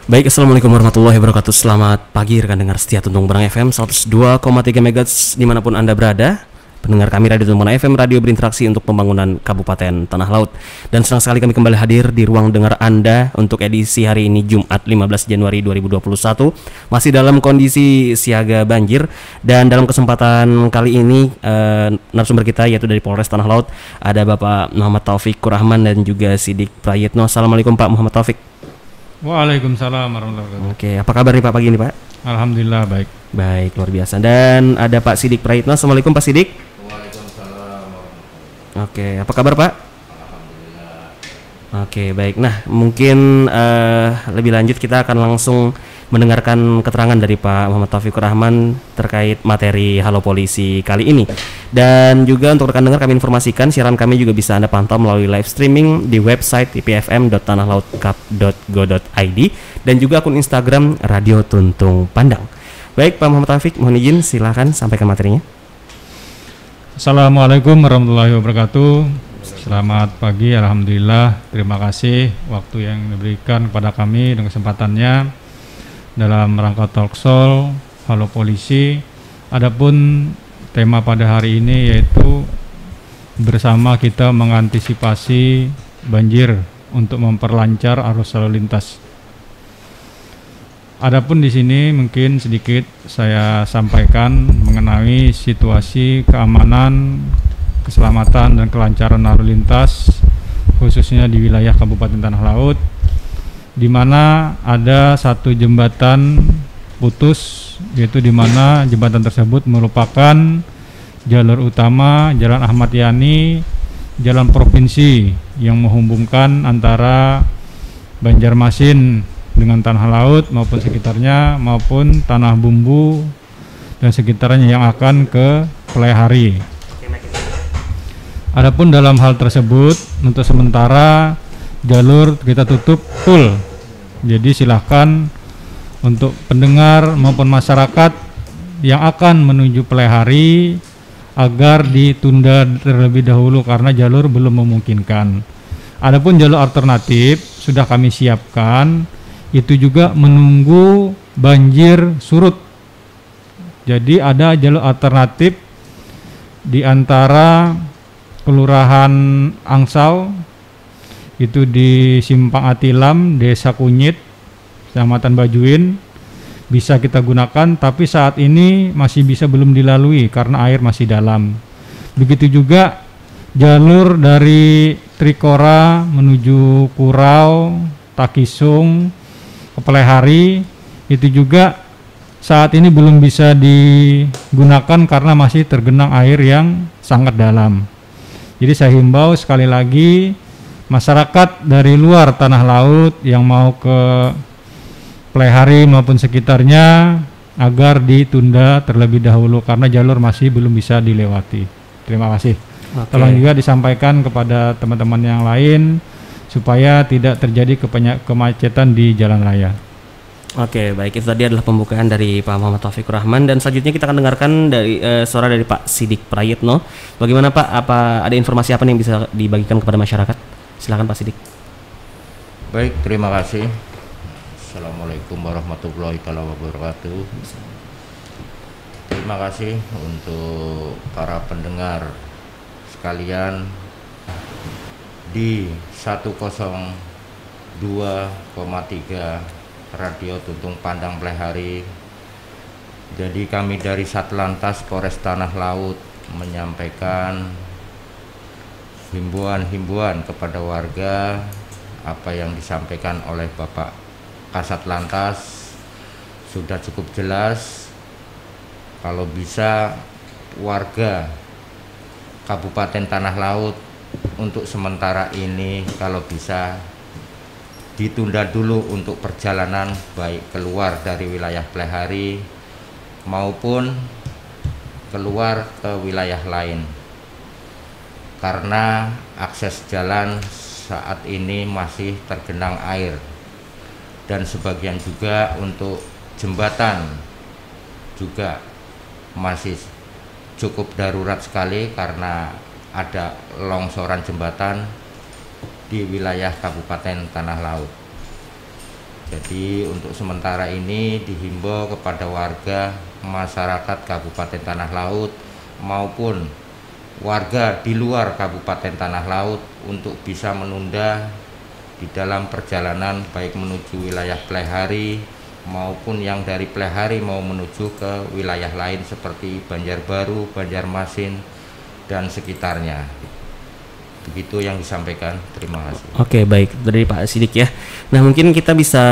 Baik, Assalamualaikum warahmatullahi wabarakatuh. Selamat pagi rekan dengar setia Tuntung Benang FM 102,3 MHz dimanapun Anda berada. Pendengar kami Radio Tuntung Benang FM, radio berinteraksi untuk pembangunan Kabupaten Tanah Laut. Dan senang sekali kami kembali hadir di ruang dengar Anda untuk edisi hari ini Jumat 15 Januari 2021. Masih dalam kondisi siaga banjir. Dan dalam kesempatan kali ini narasumber kita yaitu dari Polres Tanah Laut, ada Bapak Muhammad Taufik Kurahman dan juga Sidik Prayitno. Assalamualaikum Pak Muhammad Taufik. Waalaikumsalam warahmatullahi wabarakatuh. Oke, apa kabar nih Pak pagi ini Pak? Alhamdulillah baik. Baik, luar biasa. Dan ada Pak Sidik Prayitno. Assalamualaikum Pak Sidik. Waalaikumsalam. Oke, apa kabar Pak? Alhamdulillah. Oke, baik. Nah, mungkin lebih lanjut kita akan langsung mendengarkan keterangan dari Pak Muhammad Taufik Rahman terkait materi Halo Polisi kali ini. Dan juga untuk rekan dengar kami informasikan siaran kami juga bisa Anda pantau melalui live streaming di website ipfm.tanahlautkap.go.id dan juga akun Instagram Radio Tuntung Pandang. Baik, Pak Muhammad Taufik, mohon izin silakan sampaikan materinya. Assalamualaikum warahmatullahi wabarakatuh. Selamat pagi, alhamdulillah. Terima kasih waktu yang diberikan kepada kami dan kesempatannya dalam rangka talkshow Halo Polisi. Adapun tema pada hari ini yaitu bersama kita mengantisipasi banjir untuk memperlancar arus lalu lintas. Adapun di sini mungkin sedikit saya sampaikan mengenai situasi keamanan, keselamatan dan kelancaran lalu lintas khususnya di wilayah Kabupaten Tanah Laut, di mana ada satu jembatan putus, yaitu di mana jembatan tersebut merupakan jalur utama Jalan Ahmad Yani, jalan provinsi yang menghubungkan antara Banjarmasin dengan Tanah Laut maupun sekitarnya, maupun Tanah Bumbu dan sekitarnya yang akan ke Pelaihari. Adapun dalam hal tersebut untuk sementara jalur kita tutup full. Jadi silahkan untuk pendengar maupun masyarakat yang akan menuju Pelaihari agar ditunda terlebih dahulu karena jalur belum memungkinkan. Adapun jalur alternatif sudah kami siapkan, itu juga menunggu banjir surut. Jadi ada jalur alternatif di antara Kelurahan Angsau itu di Simpang Atilam, Desa Kunyit, Kecamatan Bajuin, bisa kita gunakan, tapi saat ini masih belum dilalui karena air masih dalam. Begitu juga jalur dari Trikora menuju Kurau, Takisung, ke Pelaihari itu juga saat ini belum bisa digunakan karena masih tergenang air yang sangat dalam. Jadi saya himbau sekali lagi masyarakat dari luar Tanah Laut yang mau ke Pelaihari maupun sekitarnya agar ditunda terlebih dahulu karena jalur masih belum bisa dilewati. Terima kasih. Tolong juga disampaikan kepada teman-teman yang lain supaya tidak terjadi kemacetan di jalan raya. Oke, baik, itu tadi adalah pembukaan dari Pak Muhammad Taufik Rahman dan selanjutnya kita akan dengarkan dari suara dari Pak Sidik Prayitno. Bagaimana Pak? Apa ada informasi apa yang bisa dibagikan kepada masyarakat? Silakan Pak Sidik. Baik, terima kasih. Assalamualaikum warahmatullahi wabarakatuh. Terima kasih untuk para pendengar sekalian di 102,3 Radio Tuntung Pandang Pelaihari. Jadi kami dari Satlantas Polres Tanah Laut menyampaikan himbauan kepada warga apa yang disampaikan oleh Bapak Kasat Lantas sudah cukup jelas. Kalau bisa warga Kabupaten Tanah Laut untuk sementara ini kalau bisa ditunda dulu untuk perjalanan baik keluar dari wilayah Pelaihari maupun keluar ke wilayah lain karena akses jalan saat ini masih tergenang air dan sebagian juga untuk jembatan juga masih cukup darurat sekali karena ada longsoran jembatan di wilayah Kabupaten Tanah Laut. Jadi untuk sementara ini dihimbau kepada warga masyarakat Kabupaten Tanah Laut maupun warga di luar Kabupaten Tanah Laut untuk bisa menunda di dalam perjalanan baik menuju wilayah Plehari maupun yang dari Plehari mau menuju ke wilayah lain seperti Banjarbaru, Banjarmasin dan sekitarnya. Begitu yang disampaikan. Terima kasih. Oke, baik dari Pak Sidik ya. Nah, mungkin kita bisa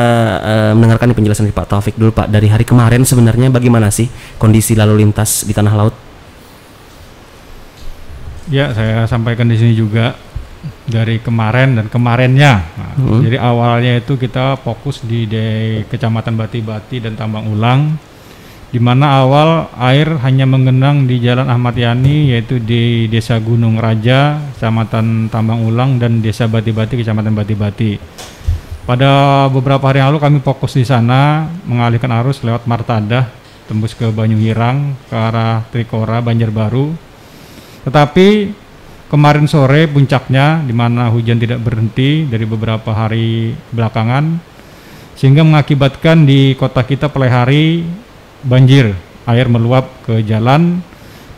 mendengarkan penjelasan dari Pak Taufik dulu Pak. Dari hari kemarin sebenarnya bagaimana sih kondisi lalu lintas di Tanah Laut? Ya, saya sampaikan di sini juga dari kemarin dan kemarinnya. Nah, jadi awalnya itu kita fokus di Kecamatan Bati-Bati dan Tambang Ulang, di mana awal air hanya mengenang di Jalan Ahmad Yani, yaitu di Desa Gunung Raja, Kecamatan Tambang Ulang, dan Desa Bati-Bati, Kecamatan Bati-Bati. Pada beberapa hari yang lalu kami fokus di sana mengalihkan arus lewat Martadah, tembus ke Banyuhirang ke arah Trikora, Banjarbaru. Tetapi kemarin sore puncaknya, di mana hujan tidak berhenti dari beberapa hari belakangan, sehingga mengakibatkan di kota kita Plehari banjir, air meluap ke jalan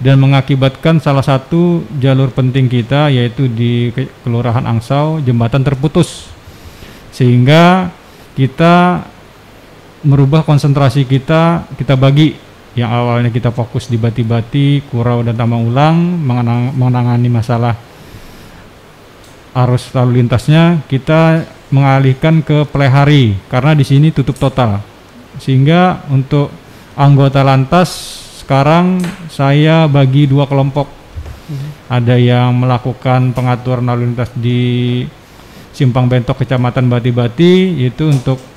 dan mengakibatkan salah satu jalur penting kita, yaitu di Kelurahan Angsau, jembatan terputus, sehingga kita merubah konsentrasi kita bagi. Yang awalnya kita fokus di Bati-Bati, Kurau, dan Tambang Ulang menangani masalah arus lalu lintasnya, kita mengalihkan ke Plehari karena di sini tutup total. Sehingga untuk anggota lantas sekarang saya bagi dua kelompok. Ada yang melakukan pengaturan lalu lintas di Simpang Bentok Kecamatan Bati-Bati, yaitu untuk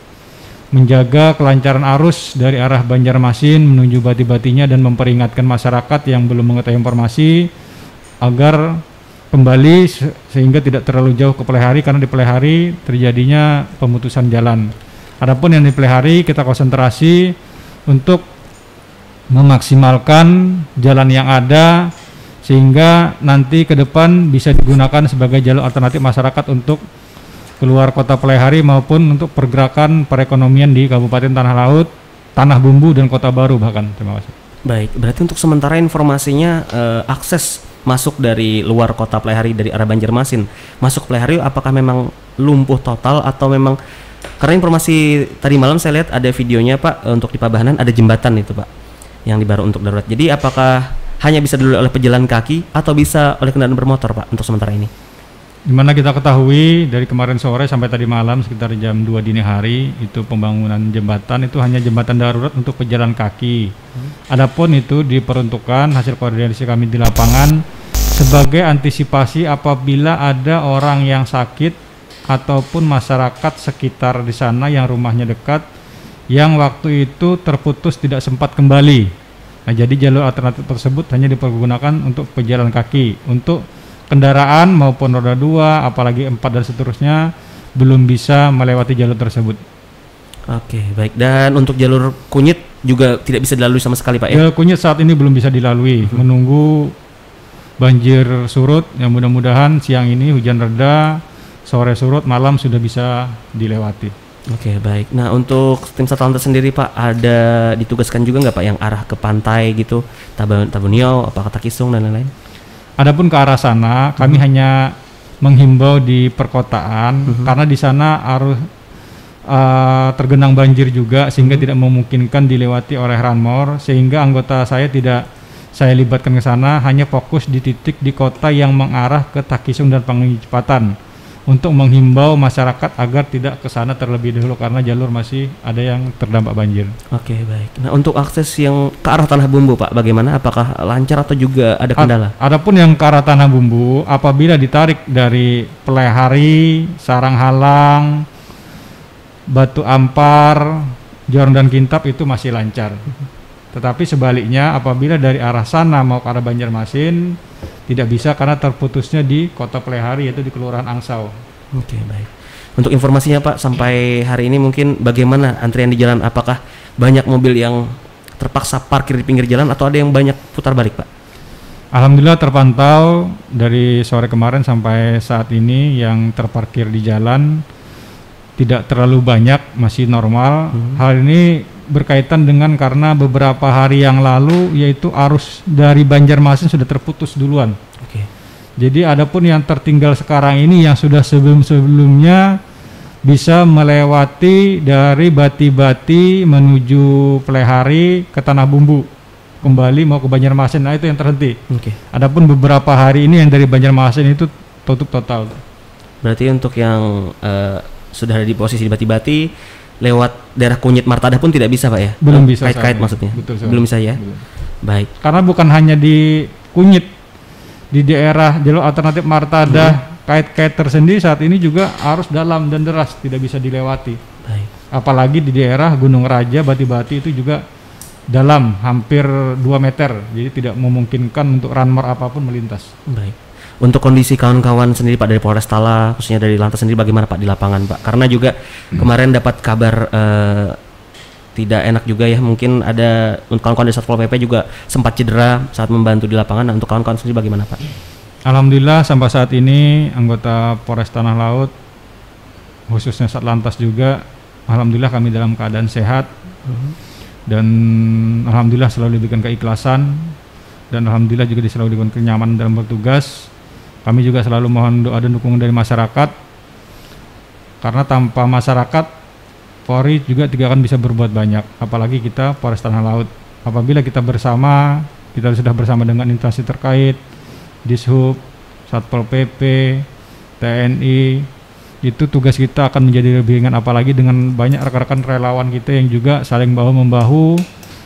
menjaga kelancaran arus dari arah Banjarmasin menuju Bati-Batinya dan memperingatkan masyarakat yang belum mengetahui informasi agar kembali sehingga tidak terlalu jauh ke Plehari, karena di Plehari terjadinya pemutusan jalan. Adapun yang di Plehari kita konsentrasi untuk memaksimalkan jalan yang ada sehingga nanti ke depan bisa digunakan sebagai jalur alternatif masyarakat untuk keluar kota Plehari maupun untuk pergerakan perekonomian di Kabupaten Tanah Laut, Tanah Bumbu, dan Kota Baru bahkan. Terima kasih. Baik, berarti untuk sementara informasinya akses masuk dari luar kota Plehari dari arah Banjarmasin masuk Plehari apakah memang lumpuh total atau memang, karena informasi tadi malam saya lihat ada videonya Pak, untuk di Pabahanan ada jembatan itu Pak yang dibaru untuk darurat. Jadi apakah hanya bisa dilalui oleh pejalan kaki atau bisa oleh kendaraan bermotor Pak untuk sementara ini? Dimana kita ketahui dari kemarin sore sampai tadi malam sekitar jam 2 dini hari itu pembangunan jembatan itu hanya jembatan darurat untuk pejalan kaki. Adapun itu diperuntukkan hasil koordinasi kami di lapangan sebagai antisipasi apabila ada orang yang sakit ataupun masyarakat sekitar di sana yang rumahnya dekat yang waktu itu terputus tidak sempat kembali. Nah, jadi jalur alternatif tersebut hanya dipergunakan untuk pejalan kaki. Untuk kendaraan maupun roda 2 apalagi 4 dan seterusnya belum bisa melewati jalur tersebut. Oke, baik. Dan untuk jalur Kunyit juga tidak bisa dilalui sama sekali Pak ya? Jalur Kunyit saat ini belum bisa dilalui, menunggu banjir surut. Yang mudah-mudahan siang ini hujan reda, sore surut, malam sudah bisa dilewati. Oke, baik. Nah, untuk tim Satlantas sendiri Pak, ada ditugaskan juga nggak Pak yang arah ke pantai gitu, Tabuniau, apa Takisung dan lain-lain? Adapun ke arah sana, kami hanya menghimbau di perkotaan karena di sana arus tergenang banjir juga sehingga tidak memungkinkan dilewati oleh Ranmor, sehingga anggota saya tidak saya libatkan ke sana, hanya fokus di titik di kota yang mengarah ke Takisung dan Pangecepatan untuk menghimbau masyarakat agar tidak ke sana terlebih dahulu karena jalur masih ada yang terdampak banjir. Oke, baik. Nah, untuk akses yang ke arah Tanah Bumbu Pak, bagaimana? Apakah lancar atau juga ada kendala? Adapun yang ke arah Tanah Bumbu, apabila ditarik dari Plehari, Saranghalang, Batu Ampar, Jorong dan Kintab itu masih lancar. Tetapi sebaliknya apabila dari arah sana mau ke arah Banjarmasin tidak bisa karena terputusnya di kota Plehari, yaitu di Kelurahan Angsau. Oke, baik. Untuk informasinya Pak, sampai hari ini mungkin bagaimana antrian di jalan? Apakah banyak mobil yang terpaksa parkir di pinggir jalan atau ada yang banyak putar balik Pak? Alhamdulillah terpantau dari sore kemarin sampai saat ini yang terparkir di jalan tidak terlalu banyak, masih normal. Hal ini berkaitan dengan karena beberapa hari yang lalu yaitu arus dari Banjarmasin sudah terputus duluan. Oke. Jadi adapun yang tertinggal sekarang ini yang sudah sebelum-sebelumnya bisa melewati dari Bati-Bati menuju Plehari ke Tanah Bumbu kembali mau ke Banjarmasin, nah itu yang terhenti. Oke. Adapun beberapa hari ini yang dari Banjarmasin itu tutup total. Berarti untuk yang sudah ada di posisi di Bati-Bati lewat daerah Kunyit Martadah pun tidak bisa Pak ya? Belum bisa. Kait-kait maksudnya? Betul, belum bisa ya? Belum. Baik. Karena bukan hanya di Kunyit, di daerah jalur alternatif Martadah, kait-kait tersendiri saat ini juga arus dalam dan deras tidak bisa dilewati. Baik. Apalagi di daerah Gunung Raja, Bati-Bati itu juga dalam hampir 2 meter, jadi tidak memungkinkan untuk runner apapun melintas. Baik. Untuk kondisi kawan-kawan sendiri Pak dari Polres Tala, khususnya dari Lantas sendiri bagaimana Pak di lapangan Pak? Karena juga kemarin dapat kabar tidak enak juga ya, mungkin ada untuk kawan-kawan dari Satpol PP juga sempat cedera saat membantu di lapangan. Nah, untuk kawan-kawan sendiri bagaimana Pak? Alhamdulillah sampai saat ini anggota Polres Tanah Laut khususnya Satlantas juga alhamdulillah kami dalam keadaan sehat dan alhamdulillah selalu diberikan keikhlasan dan alhamdulillah juga selalu diberikan kenyamanan dalam bertugas. Kami juga selalu mohon doa dan dukungan dari masyarakat karena tanpa masyarakat Polri juga tidak akan bisa berbuat banyak, apalagi kita Polres Tanah Laut. Apabila kita bersama, kita sudah bersama dengan instansi terkait, Dishub, Satpol PP, TNI, itu tugas kita akan menjadi lebih ringan, apalagi dengan banyak rekan-rekan relawan kita yang juga saling bahu-membahu,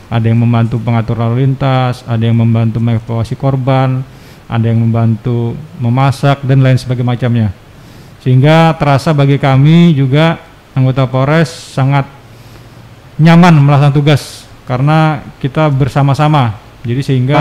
ada yang membantu pengatur lalu lintas, ada yang membantu mengevakuasi korban, ada yang membantu memasak dan lain sebagainya macamnya. Sehingga terasa bagi kami juga anggota Polres sangat nyaman melaksanakan tugas karena kita bersama-sama. Jadi sehingga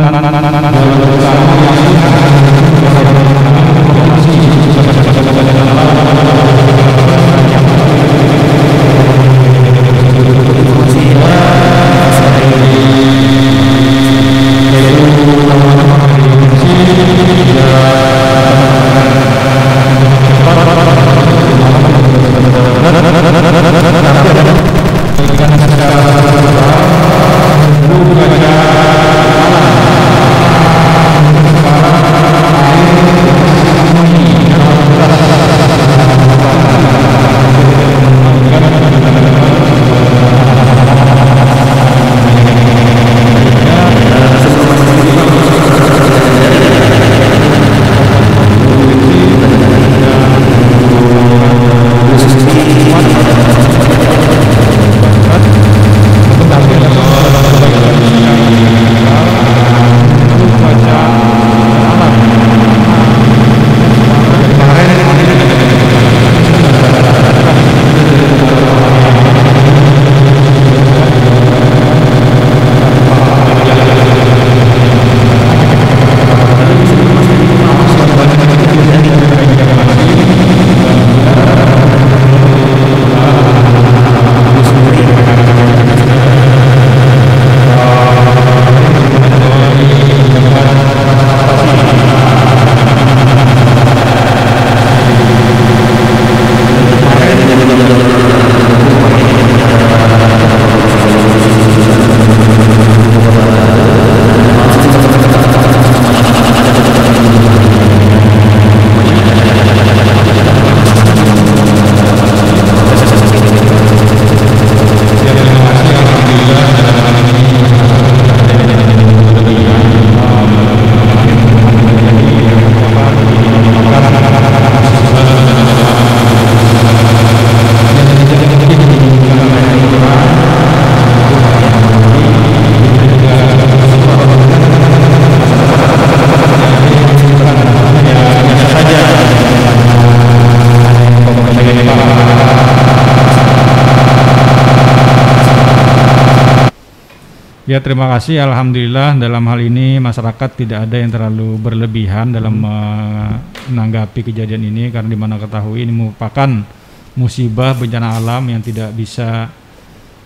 ya terima kasih. Alhamdulillah dalam hal ini masyarakat tidak ada yang terlalu berlebihan dalam menanggapi kejadian ini karena dimana ketahui ini merupakan musibah bencana alam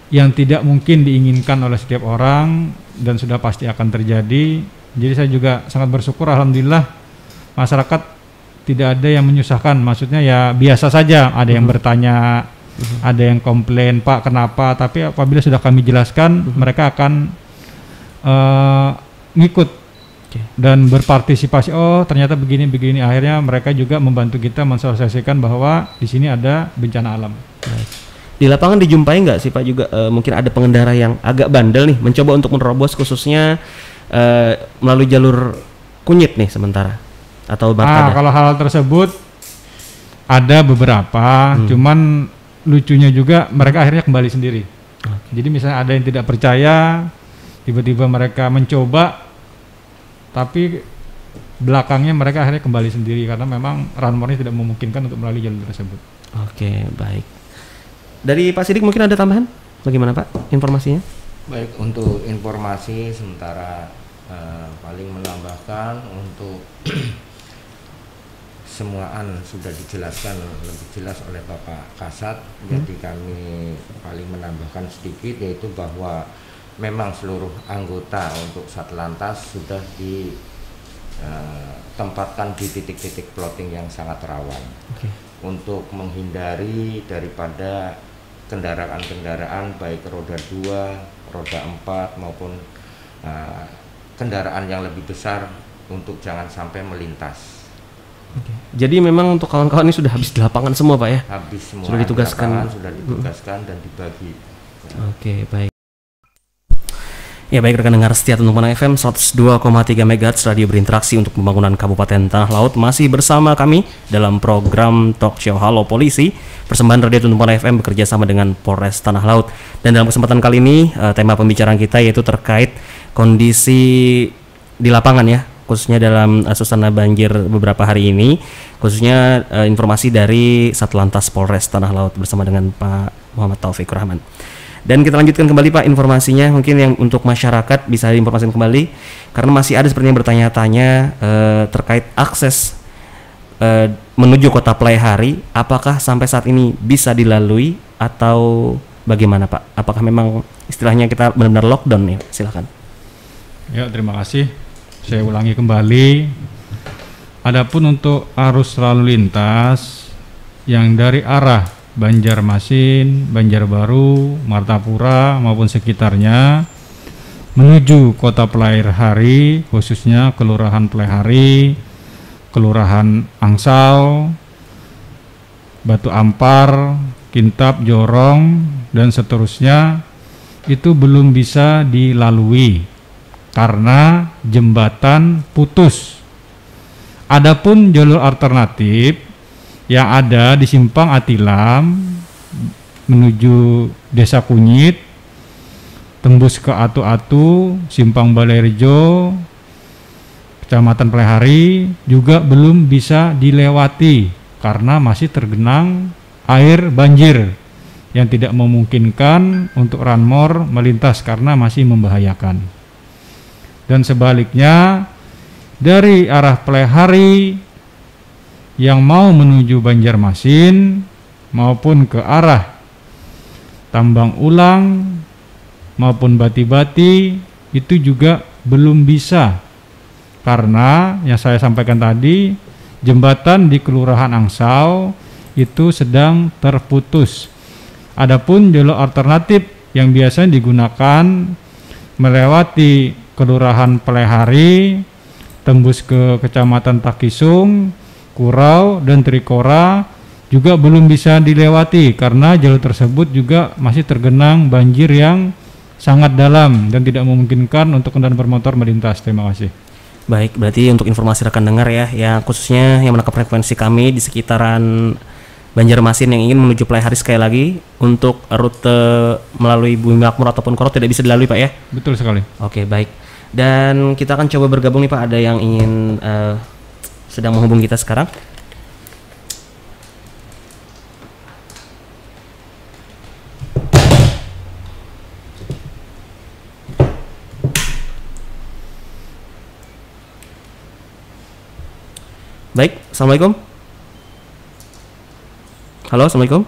yang tidak mungkin diinginkan oleh setiap orang dan sudah pasti akan terjadi. Jadi saya juga sangat bersyukur alhamdulillah masyarakat tidak ada yang menyusahkan, maksudnya ya biasa saja, ada yang bertanya Ada yang komplain, Pak kenapa, tapi apabila sudah kami jelaskan, mereka akan ngikut dan berpartisipasi. Oh ternyata begini, akhirnya mereka juga membantu kita mensosialisasikan bahwa di sini ada bencana alam. Di lapangan dijumpai nggak sih Pak juga mungkin ada pengendara yang agak bandel nih mencoba untuk menerobos khususnya melalui jalur Kunyit nih sementara atau Barkada? Kalau hal tersebut ada beberapa, cuman lucunya juga mereka akhirnya kembali sendiri. Jadi misalnya ada yang tidak percaya, tiba-tiba mereka mencoba, tapi belakangnya mereka akhirnya kembali sendiri karena memang runmore-nya tidak memungkinkan untuk melalui jalur tersebut. Oke, baik. Dari Pak Sidik mungkin ada tambahan? Bagaimana Pak informasinya? Baik, untuk informasi sementara paling menambahkan untuk semuaan sudah dijelaskan lebih jelas oleh Bapak Kasat. Jadi kami paling menambahkan sedikit yaitu bahwa memang seluruh anggota untuk Satlantas sudah ditempatkan di titik-titik plotting yang sangat rawan untuk menghindari daripada kendaraan-kendaraan baik roda 2, roda 4 maupun kendaraan yang lebih besar untuk jangan sampai melintas. Jadi memang untuk kawan-kawan ini sudah habis di lapangan semua Pak ya? Habis semua. Sudah ditugaskan. Sudah ditugaskan dan dibagi. Oke, baik. Ya baik rekan dengar setia Tuntunan FM 102,3 MHz Radio Berinteraksi untuk Pembangunan Kabupaten Tanah Laut masih bersama kami dalam program Talk Show Halo Polisi persembahan Radio Tuntunan FM bekerja sama dengan Polres Tanah Laut. Dan dalam kesempatan kali ini tema pembicaraan kita yaitu terkait kondisi di lapangan ya, khususnya dalam suasana banjir beberapa hari ini, khususnya informasi dari Satlantas Polres Tanah Laut bersama dengan Pak Muhammad Taufikur Rahman. Dan kita lanjutkan kembali Pak informasinya, mungkin yang untuk masyarakat bisa diinformasikan kembali karena masih ada sepertinya bertanya-tanya terkait akses menuju Kota Pelaihari, apakah sampai saat ini bisa dilalui atau bagaimana Pak? Apakah memang istilahnya kita benar-benar lockdown ya? Silakan. Ya, terima kasih. Saya ulangi kembali. Adapun untuk arus lalu lintas yang dari arah Banjarmasin, Banjarbaru, Martapura maupun sekitarnya menuju Kota Pelaihari, khususnya Kelurahan Pelaihari, Kelurahan Angsal, Batu Ampar, Kintab, Jorong dan seterusnya itu belum bisa dilalui karena jembatan putus. Adapun jalur alternatif yang ada di Simpang Atilam menuju Desa Kunyit, tembus ke Atu-Atu, Simpang Balairejo, Kecamatan Pelaihari juga belum bisa dilewati karena masih tergenang air banjir yang tidak memungkinkan untuk runmore melintas karena masih membahayakan. Dan sebaliknya dari arah Pelaihari yang mau menuju Banjarmasin maupun ke arah Tambang Ulang maupun Bati-Bati itu juga belum bisa karena yang saya sampaikan tadi jembatan di Kelurahan Angsal itu sedang terputus. Adapun jalur alternatif yang biasa digunakan melewati Kelurahan Pelaihari, tembus ke Kecamatan Takisung, Kurau dan Trikora juga belum bisa dilewati karena jalur tersebut juga masih tergenang banjir yang sangat dalam dan tidak memungkinkan untuk kendaraan bermotor melintas. Terima kasih. Baik, berarti untuk informasi rekan dengar ya, yang khususnya yang menangkap frekuensi kami di sekitaran Banjarmasin yang ingin menuju Pelaihari sekali lagi untuk rute melalui Bumi Makmur ataupun Korot tidak bisa dilalui Pak ya? Betul sekali. Oke, baik. Dan kita akan coba bergabung nih Pak, ada yang ingin sedang menghubungi kita sekarang. Baik, Assalamualaikum. Halo, Assalamualaikum.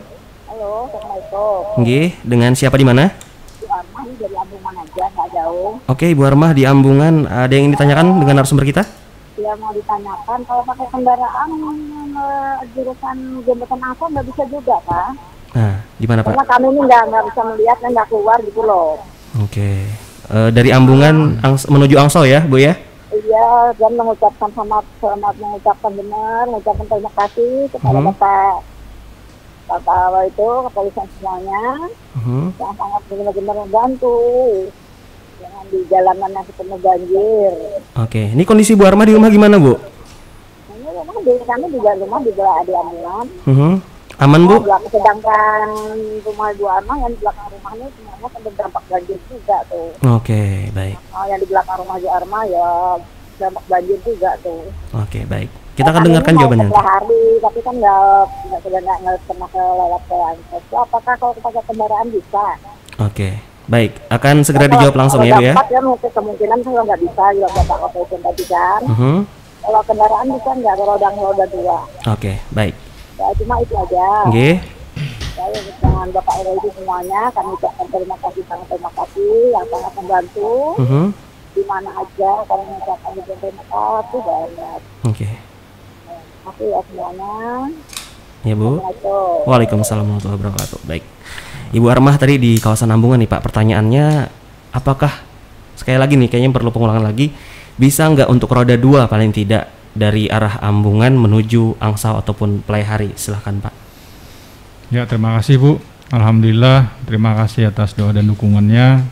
Halo, Assalamualaikum. Nggih, dengan siapa di mana? Ibu Armah ini dari Ambungan aja, nggak jauh. Oke, Ibu Armah di Ambungan, ada yang ingin ditanyakan dengan narasumber kita? Ya mau ditanyakan, kalau pakai kendaraan jurusan jembatan Angsal nggak bisa juga, Pak? Nah, Gimana Pak? Karena kami ini nggak bisa melihat dan nggak keluar gitu loh. Oke. Dari Ambungan menuju Angsau ya Bu ya? Iya, dan mengucapkan mengucapkan benar, mengucapkan terima kasih kepada Bapak itu, kepolisian semuanya, yang sangat benar-benar membantu dengan di jalanan yang penuh banjir. Oke, ini kondisi Bu Arma di rumah gimana Bu? Ini memang kami juga rumah juga ada ambulans. Aman Bu? Sedangkan rumah Bu Arma yang di belakang rumahnya semuanya terdampak banjir juga tuh. Oke, baik. Yang di belakang rumah Bu Arma ya dampak banjir juga tuh. Oke, baik. Kita akan dengarkan jawabannya. Hari, tapi kan nggak pernah lewat ke Ancol. Apakah kalau pakai kendaraan bisa? Oke, baik. Akan segera dijawab langsung ya Bu ya. Ya mungkin kemungkinan kalau nggak bisa juga Bapak Kapolres tadi kan. Kalau kendaraan bisa nggak roda 2. Oke, baik. Ya cuma itu aja. Oke. Saya dengan Bapak RW semuanya kami ucapkan terima kasih, sangat terima kasih yang sangat membantu. Di mana aja kami mengucapkan terima kasih banyak. Oke. Terima kasih ya semuanya. Ya Bu. Waalaikumsalam warahmatullahi wabarakatuh. Baik. Ibu Armah tadi di kawasan Ambungan nih Pak. Pertanyaannya, apakah sekali lagi nih kayaknya perlu pengulangan lagi, bisa nggak untuk roda 2 paling tidak dari arah Ambungan menuju Angsau ataupun Pelaihari? Silahkan Pak. Ya, terima kasih Bu. Alhamdulillah, terima kasih atas doa dan dukungannya.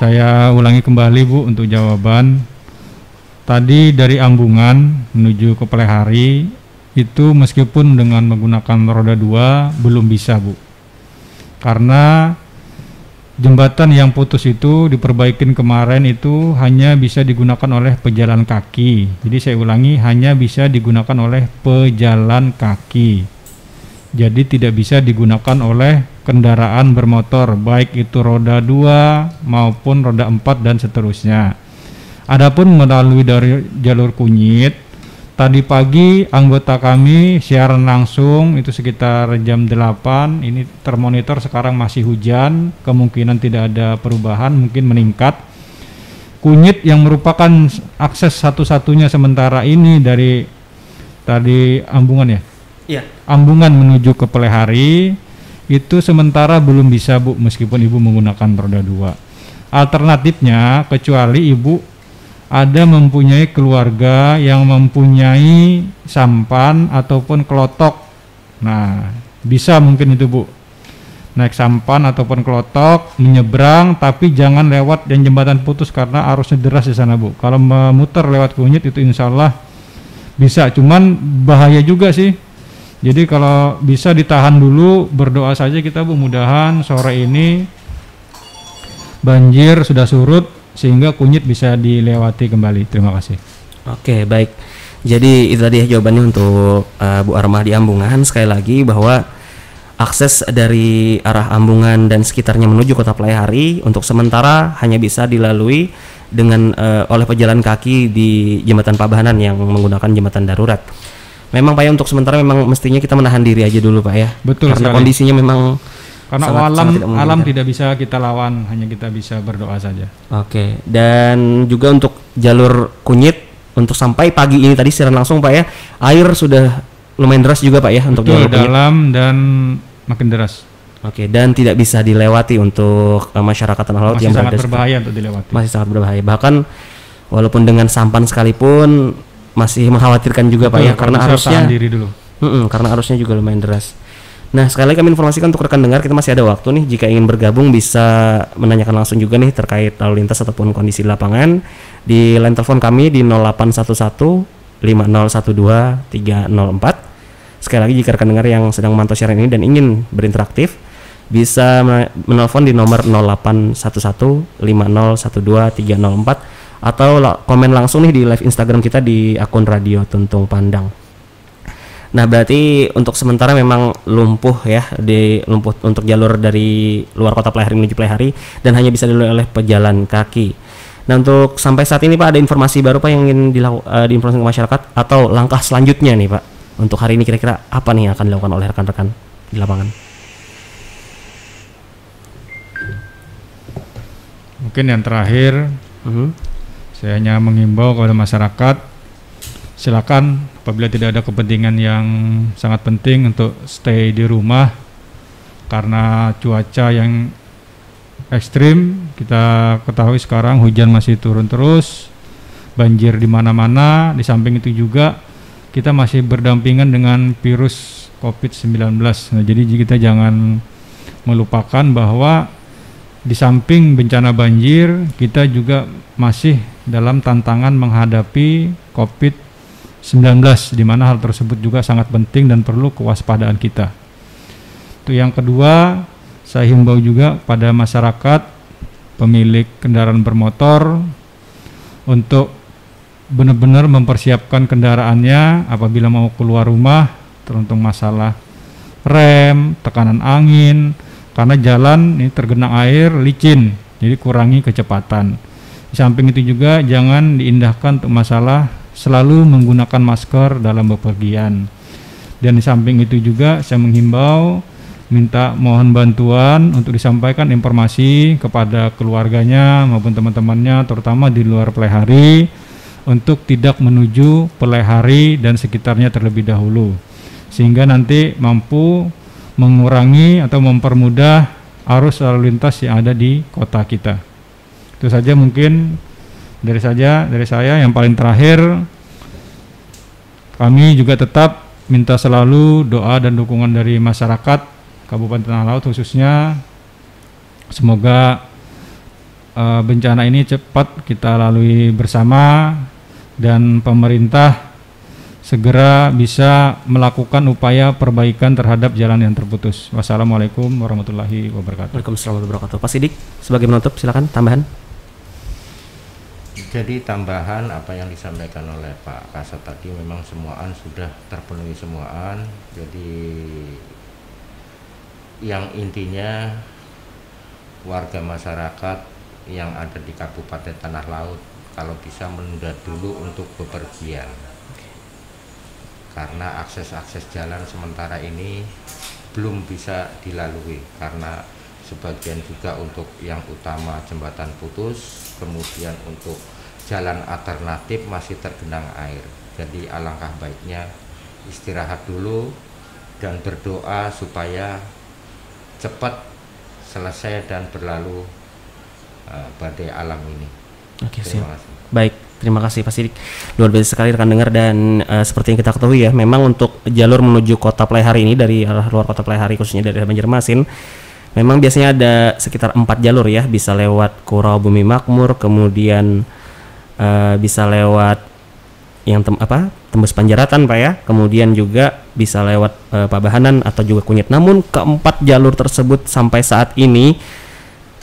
Saya ulangi kembali Bu untuk jawaban. Tadi dari Ambungan menuju ke Pelaihari itu meskipun dengan menggunakan roda 2 belum bisa Bu. Karena jembatan yang putus itu diperbaikin kemarin itu hanya bisa digunakan oleh pejalan kaki. Jadi saya ulangi, hanya bisa digunakan oleh pejalan kaki. Jadi tidak bisa digunakan oleh kendaraan bermotor, baik itu roda 2 maupun roda 4 dan seterusnya. Adapun melalui dari jalur Kunyit, tadi pagi anggota kami siaran langsung itu sekitar jam 8. Ini termonitor sekarang masih hujan, kemungkinan tidak ada perubahan, mungkin meningkat. Kunyit yang merupakan akses satu-satunya sementara ini dari tadi Ambungan ya? Iya. Ambungan menuju ke Pelaihari itu sementara belum bisa Bu, meskipun Ibu menggunakan roda 2. Alternatifnya, kecuali Ibu ada mempunyai keluarga yang mempunyai sampan ataupun kelotok. Nah, bisa mungkin itu Bu, naik sampan ataupun kelotok, menyeberang, tapi jangan lewat yang jembatan putus karena arusnya deras di sana Bu. Kalau memutar lewat Kunyit itu insya Allah bisa, cuman bahaya juga sih. Jadi kalau bisa ditahan dulu, berdoa saja kita Bu, mudahan sore ini banjir sudah surut sehingga Kunyit bisa dilewati kembali. Terima kasih. Oke, baik. Jadi itu tadi jawabannya untuk Bu Armah di Ambungan. Sekali lagi bahwa akses dari arah Ambungan dan sekitarnya menuju Kota Pelaihari untuk sementara hanya bisa dilalui dengan oleh pejalan kaki di Jembatan Pabahanan yang menggunakan jembatan darurat. Memang Pak ya, untuk sementara memang mestinya kita menahan diri aja dulu Pak ya. Betul. Karena sekali. Kondisinya memang karena alam tidak bisa kita lawan, hanya kita bisa berdoa saja. Oke. Dan juga untuk jalur Kunyit untuk sampai pagi ini tadi siaran langsung Pak ya, air sudah lumayan deras juga Pak ya untuk jalur Kunyit. Dalam dan makin deras. Oke, dan tidak bisa dilewati untuk masyarakat Tanah Laut masih yang sangat berbahaya untuk dilewati. Masih sangat berbahaya. Bahkan walaupun dengan sampan sekalipun masih mengkhawatirkan juga Pak ya, karena arusnya diri dulu. Karena arusnya juga lumayan deras. Nah, sekali lagi kami informasikan untuk rekan dengar, kita masih ada waktu nih, jika ingin bergabung bisa menanyakan langsung juga nih terkait lalu lintas ataupun kondisi di lapangan di line telepon kami di 0811 5012 304. Sekali lagi jika rekan dengar yang sedang memantau siaran ini dan ingin berinteraktif bisa menelpon di nomor 0811 5012 304 atau komen langsung nih di live Instagram kita di akun Radio Tuntung Pandang. Nah, berarti untuk sementara memang lumpuh ya, lumpuh untuk jalur dari luar Kota Pelaihari menuju Pelaihari dan hanya bisa dilalui oleh pejalan kaki. Nah, untuk sampai saat ini Pak, ada informasi baru Pak yang ingin diinformasikan ke masyarakat atau langkah selanjutnya nih Pak untuk hari ini, kira-kira apa nih yang akan dilakukan oleh rekan-rekan di lapangan? Mungkin yang terakhir saya hanya mengimbau kepada masyarakat, silakan apabila tidak ada kepentingan yang sangat penting untuk stay di rumah, karena cuaca yang ekstrim. Kita ketahui sekarang hujan masih turun terus, banjir di mana-mana. Di samping itu juga kita masih berdampingan dengan virus COVID-19. Nah, jadi kita jangan melupakan bahwa di samping bencana banjir, kita juga masih dalam tantangan menghadapi COVID-19, di mana hal tersebut juga sangat penting dan perlu kewaspadaan kita. Itu yang kedua, saya himbau juga pada masyarakat pemilik kendaraan bermotor untuk benar-benar mempersiapkan kendaraannya apabila mau keluar rumah, teruntung masalah rem, tekanan angin, karena jalan ini tergenang air, licin, jadi kurangi kecepatan. Di samping itu juga jangan diindahkan untuk masalah selalu menggunakan masker dalam bepergian. Dan di samping itu juga saya menghimbau, minta mohon bantuan untuk disampaikan informasi kepada keluarganya maupun teman-temannya, terutama di luar Pelehari, untuk tidak menuju Pelehari dan sekitarnya terlebih dahulu, sehingga nanti mampu mengurangi atau mempermudah arus lalu lintas yang ada di kota kita. Itu saja mungkin dari saya. Yang paling terakhir, kami juga tetap minta selalu doa dan dukungan dari masyarakat Kabupaten Tanah Laut khususnya. Semoga bencana ini cepat kita lalui bersama dan pemerintah segera bisa melakukan upaya perbaikan terhadap jalan yang terputus. Wassalamualaikum warahmatullahi wabarakatuh. Waalaikumsalam warahmatullahi wabarakatuh. Pak Sidik, sebagai penutup silakan tambahan. Jadi tambahan apa yang disampaikan oleh Pak Kasat tadi, memang semuaan sudah terpenuhi semuaan. Jadi yang intinya warga masyarakat yang ada di Kabupaten Tanah Laut kalau bisa menunda dulu untuk bepergian, karena akses jalan sementara ini belum bisa dilalui, karena sebagian juga untuk yang utama jembatan putus, kemudian untuk jalan alternatif masih tergenang air. Jadi alangkah baiknya istirahat dulu dan berdoa supaya cepat selesai dan berlalu badai alam ini. Oke, terima kasih. Baik, terima kasih Pak Sidik. Luar biasa sekali rekan dengar, dan seperti yang kita ketahui ya, memang untuk jalur menuju kota Pelehari ini dari arah luar kota Pelehari khususnya dari Banjarmasin, memang biasanya ada sekitar 4 jalur ya, bisa lewat Kurau Bumi Makmur, kemudian bisa lewat yang tembus Panjaratan Pak ya, kemudian juga bisa lewat Pabahanan atau juga Kunyit. Namun keempat jalur tersebut sampai saat ini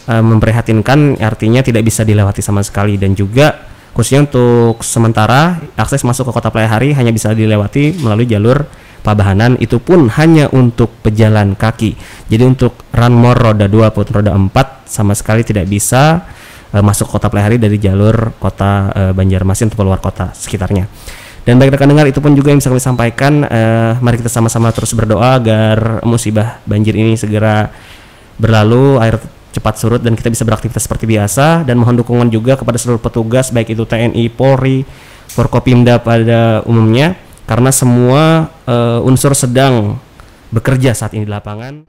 memprihatinkan, artinya tidak bisa dilewati sama sekali, dan juga khususnya untuk sementara akses masuk ke kota Pelehari hanya bisa dilewati melalui jalur Pabahanan, itu pun hanya untuk pejalan kaki. Jadi untuk ranmor roda 2 ataupun roda 4 sama sekali tidak bisa masuk kota Pelehari dari jalur kota Banjarmasin atau luar kota sekitarnya. Dan baik rekan dengar, itu pun juga yang bisa kami sampaikan. Mari kita sama-sama terus berdoa agar musibah banjir ini segera berlalu, air cepat surut dan kita bisa beraktivitas seperti biasa, dan mohon dukungan juga kepada seluruh petugas baik itu TNI, Polri, Forkopimda pada umumnya, karena semua unsur sedang bekerja saat ini di lapangan.